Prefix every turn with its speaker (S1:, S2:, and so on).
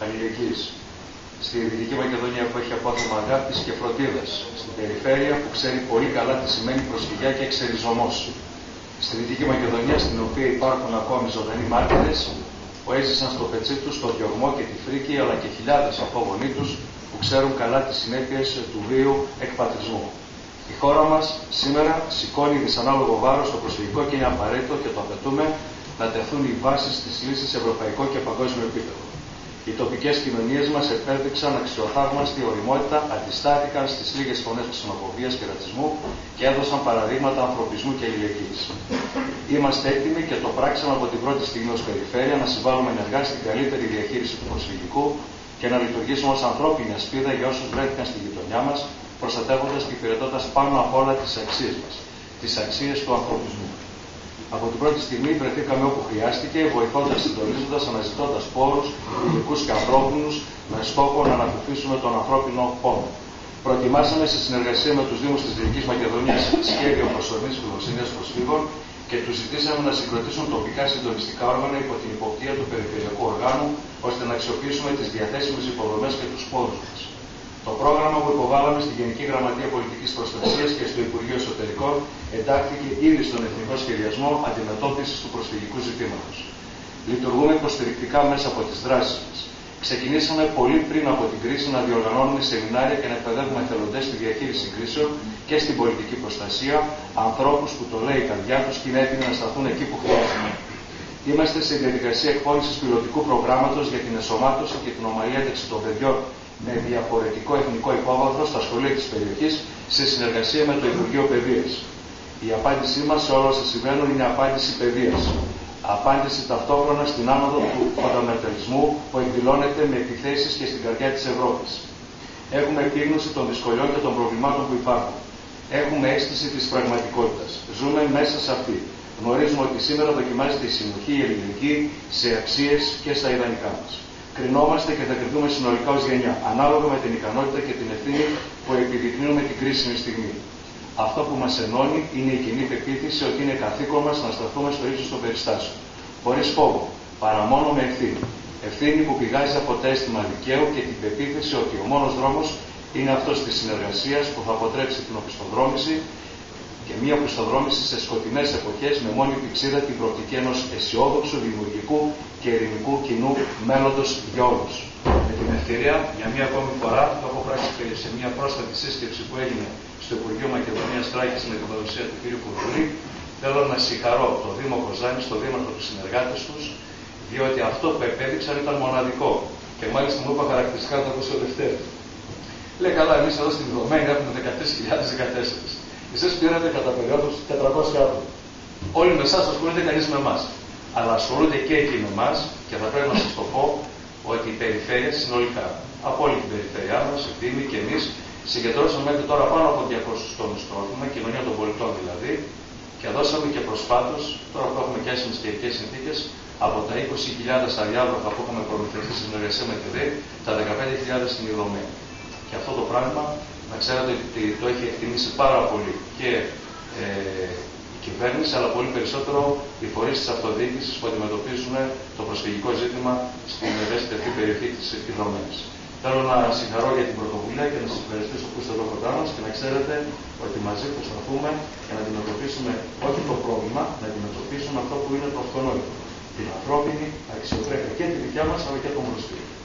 S1: αλληλεγγύης. Στη Δυτική Μακεδονία που έχει απόθεμα αγάπης και φροντίδας. Στην περιφέρεια που ξέρει πολύ καλά τι σημαίνει προσφυγιά και εξεριζωμός. Στη Δυτική Μακεδονία, στην οποία υπάρχουν ακόμη ζωντανοί μάρτυρες που έζησαν στο πετσί τους το διωγμό και τη φρίκη, αλλά και χιλιάδες απόγονοί τους που ξέρουν καλά τις συνέπειες του βίαιου εκπατρισμού. Η χώρα μας σήμερα σηκώνει δυσανάλογο βάρος στο προσφυγικό και είναι απαραίτητο και το απαιτούμε να τεθούν οι βάσεις της λύσης σε ευρωπαϊκό και παγκόσμιο επίπεδο. Οι τοπικές κοινωνίες μας επέδειξαν αξιοθαύμαστη οριμότητα, αντιστάθηκαν στις λίγες φωνές ξενοφοβίας και ρατσισμού και έδωσαν παραδείγματα ανθρωπισμού και αλληλεγγύης. Είμαστε έτοιμοι και το πράξαμε από την πρώτη στιγμή ως περιφέρεια να συμβάλλουμε ενεργά στην καλύτερη διαχείριση του προσφυγικού και να λειτουργήσουμε ως ανθρώπινη ασπίδα για όσους βρέθηκαν στη γειτονιά μας, προστατεύοντας και υπηρετώντας πάνω απ' όλα τις αξίες μας, τις αξίες του ανθρωπισμού. Από την πρώτη στιγμή βρεθήκαμε όπου χρειάστηκε, βοηθώντας, συντονίζοντας, αναζητώντας πόρους, υλικούς και ανθρώπινους, με στόχο να ανακουφίσουμε τον ανθρώπινο πόνο. Προετοιμάσαμε σε συνεργασία με τους Δήμους της Δυτικής Μακεδονίας σχέδιο προσωρινής φιλοξενίας προσφύγων και τους ζητήσαμε να συγκροτήσουν τοπικά συντονιστικά όργανα υπό την υποπτία του Περιφερειακού Οργάνου, ώστε να αξιοποιήσουμε τις διαθέσιμες υποδομές και τους πόρους μας. Το πρόγραμμα που υποβάλαμε στη Γενική Γραμματεία Πολιτικής Προστασίας και στο Υπουργείο Εσωτερικών εντάχθηκε ήδη στον Εθνικό Σχεδιασμό Αντιμετώπισης του Προσφυγικού Ζητήματος. Λειτουργούμε υποστηρικτικά μέσα από τις δράσεις μας. Ξεκινήσαμε πολύ πριν από την κρίση να διοργανώνουμε σεμινάρια και να εκπαιδεύουμε εθελοντές στη διαχείριση κρίσεων και στην πολιτική προστασία, ανθρώπους που το λέει η καρδιά τους και είναι έτοιμοι να σταθούν εκεί που χρειάζεται. Είμαστε σε διαδικασία εκπόνησης πιλωτικού προγράμματος για την ενσωμάτωση και την ομαλή ένταξη των παιδιών με διαφορετικό εθνικό υπόβαθρο στα σχολεία της περιοχής σε συνεργασία με το Υπουργείο Παιδείας. Η απάντησή μας σε όλα όσα συμβαίνουν είναι απάντηση παιδείας. Απάντηση ταυτόχρονα στην άνοδο του φονταμεταλισμού που εκδηλώνεται με επιθέσεις και στην καρδιά της Ευρώπης. Έχουμε επίγνωση των δυσκολιών και των προβλημάτων που υπάρχουν. Έχουμε αίσθηση της πραγματικότητας. Ζούμε μέσα σε αυτή. Γνωρίζουμε ότι σήμερα δοκιμάζεται η συνοχή, η ελληνική σε αξίες και στα ιδανικά μας. Κρινόμαστε και θα κρυθούμε συνολικά ως γενιά, ανάλογα με την ικανότητα και την ευθύνη που επιδεικνύουμε την κρίσιμη στιγμή. Αυτό που μας ενώνει είναι η κοινή πεποίθηση ότι είναι καθήκον μας να σταθούμε στο ύψος των περιστάσεων. Χωρίς φόβο, παρά μόνο με ευθύνη. Ευθύνη που πηγάζει από το αίσθημα δικαίου και την πεποίθηση ότι ο μόνος δρόμος είναι αυτός της συνεργασίας που θα αποτρέψει την οπισθοδρόμηση και μια οπισθοδρόμηση σε σκοτεινές εποχές με μόνη πηξίδα την προοπτική ενός αισιόδοξου, δημιουργικού και ειρηνικού κοινού μέλλοντος για όλους. Με την ευκαιρία, για μία ακόμη φορά, το έχω πράξει σε μια πρόσφατη σύσκεψη που έγινε στο Υπουργείο Μακεδονίας Τράκης με την παρουσία του κ. Κουρδουλή, θέλω να συγχαρώ το Δήμο Κοζάνη, το Δήμαρχο, τους συνεργάτες τους, διότι αυτό που επέδειξαν ήταν μοναδικό. Και μάλιστα μου είπα χαρακτηριστικά το ακούσω Δευτέρα. Λέει καλά, εμείς εδώ στην Ιδωμένη έχουμε 13.014. Εσείς πήρατε κατά περίοδους 400 άτομα. Όλοι με εσάς ασχολούνται, κανείς με εμάς. Αλλά ασχολούνται και εκεί με εμάς και θα πρέπει να σας το πω ότι η περιφέρεια συνολικά, από όλη την περιφέρειά μας, οι Δήμοι και εμείς, συγκεντρώσαμε μέχρι τώρα πάνω από 200 τόνους τρόφιμα, κοινωνία των πολιτών δηλαδή, και δώσαμε και προσφάτως, τώρα που έχουμε και άσχημες καιρικές συνθήκες, από τα 20.000 αριάδροφα που έχουμε προμηθευτεί στη συνεργασία με τη ΔΕΗ, τα 15.000 στην Ιδωμένη. Και αυτό το πράγμα, να ξέρετε ότι το έχει εκτιμήσει πάρα πολύ και η κυβέρνηση, αλλά πολύ περισσότερο οι φορείς της αυτοδιοίκησης που αντιμετωπίζουν το προσφυγικό ζήτημα στην ευαίσθητη αυτή περιοχή της Ιδωμένης. Θέλω να συγχαρώ για την πρωτοβουλία και να σας ευχαριστήσω που είστε εδώ κοντά μας και να ξέρετε ότι μαζί προσπαθούμε για να αντιμετωπίσουμε όχι το πρόβλημα, να αντιμετωπίσουμε αυτό που είναι το αυτονόητο. Την ανθρώπινη αξιοπρέπεια και τη δικιά μας αλλά και των προσφύγων.